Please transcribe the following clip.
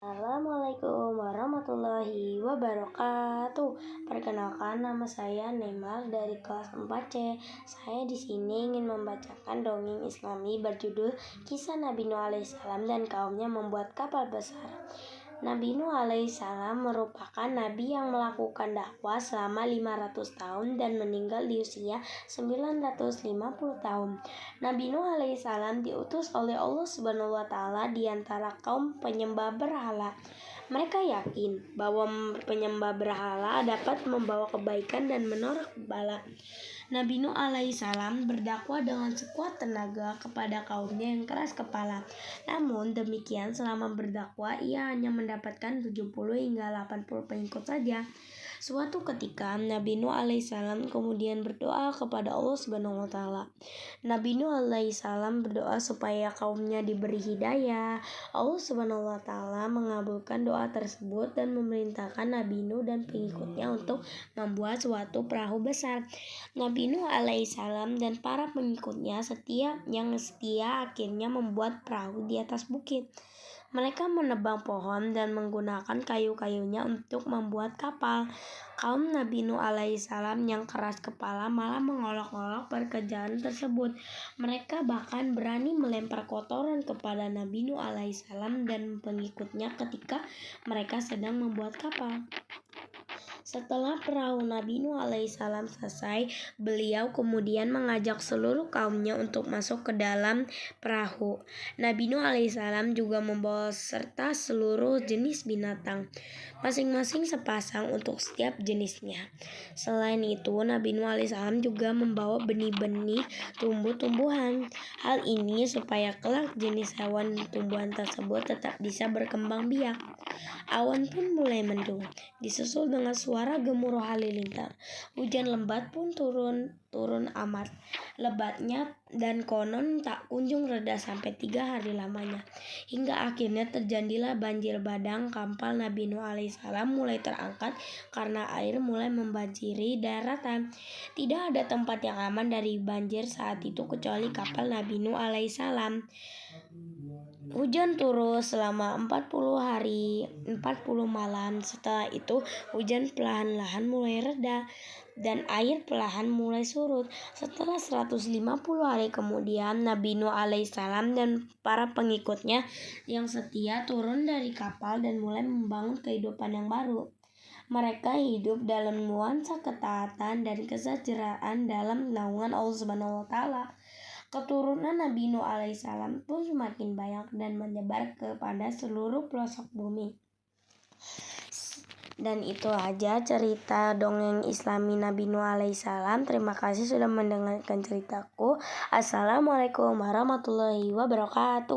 Assalamualaikum warahmatullahi wabarakatuh. Perkenalkan, nama saya Neymar dari kelas 4C. Saya di sini ingin membacakan dongeng Islami berjudul Kisah Nabi Nuh alaihissalam dan kaumnya membuat kapal besar. Nabi Nuh alaihissalam merupakan nabi yang melakukan dakwah selama 500 tahun dan meninggal di usia 950 tahun. Nabi Nuh alaihissalam diutus oleh Allah Subhanahu wa taala di antara kaum penyembah berhala. Mereka yakin bahwa penyembah berhala dapat membawa kebaikan dan menolak bala. Nabi Nuh alaihissalam berdakwah dengan sekuat tenaga kepada kaumnya yang keras kepala. Namun demikian, selama berdakwah ia hanya mendapatkan 70 hingga 80 pengikut saja. Suatu ketika Nabi Nuh alaihissalam kemudian berdoa kepada Allah Subhanahu wa taala. Nabi Nuh alaihissalam berdoa supaya kaumnya diberi hidayah. Allah Subhanahu wa taala mengabulkan doa tersebut dan memerintahkan Nabi Nuh dan pengikutnya untuk membuat suatu perahu besar. Nabi Nuh alaihissalam dan para pengikutnya setia akhirnya membuat perahu di atas bukit. Mereka menebang pohon dan menggunakan kayu-kayunya untuk membuat kapal. Kaum Nabi Nuh alaihissalam yang keras kepala malah mengolok-olok pekerjaan tersebut. Mereka bahkan berani melempar kotoran kepada Nabi Nuh alaihissalam dan pengikutnya ketika mereka sedang membuat kapal. Setelah perahu Nabi Nuh alaihissalam selesai, beliau kemudian mengajak seluruh kaumnya untuk masuk ke dalam perahu. Nabi Nuh alaihissalam juga membawa serta seluruh jenis binatang, masing-masing sepasang untuk setiap jenisnya. Selain itu, Nabi Nuh alaihissalam juga membawa benih-benih tumbuh-tumbuhan. Hal ini supaya kelak jenis hewan dan tumbuhan tersebut tetap bisa berkembang biak. Awan pun mulai mendung, disusul dengan suara gemuruh halilintar. Hujan lebat pun turun amat lebatnya dan konon tak kunjung reda sampai 3 hari lamanya. Hingga akhirnya terjadilah banjir bandang. Kapal Nabi Nuh alaihissalam mulai terangkat karena air mulai membanjiri daratan. Tidak ada tempat yang aman dari banjir saat itu kecuali kapal Nabi Nuh alaihissalam. Hujan turun selama 40 hari 40 malam. Setelah itu hujan perlahan-lahan mulai reda dan air perlahan mulai surut. Setelah 150 hari kemudian, Nabi Nuh alaihissalam dan para pengikutnya yang setia turun dari kapal dan mulai membangun kehidupan yang baru. Mereka hidup dalam nuansa ketaatan dan kesejahteraan dalam naungan Allah Subhanahu wa taala. Keturunan Nabi Nuh alaihissalam pun semakin banyak dan menyebar kepada seluruh pelosok bumi. Dan itu aja cerita dongeng Islami Nabi Nuh alaihissalam. Terima kasih sudah mendengarkan ceritaku. Assalamualaikum warahmatullahi wabarakatuh.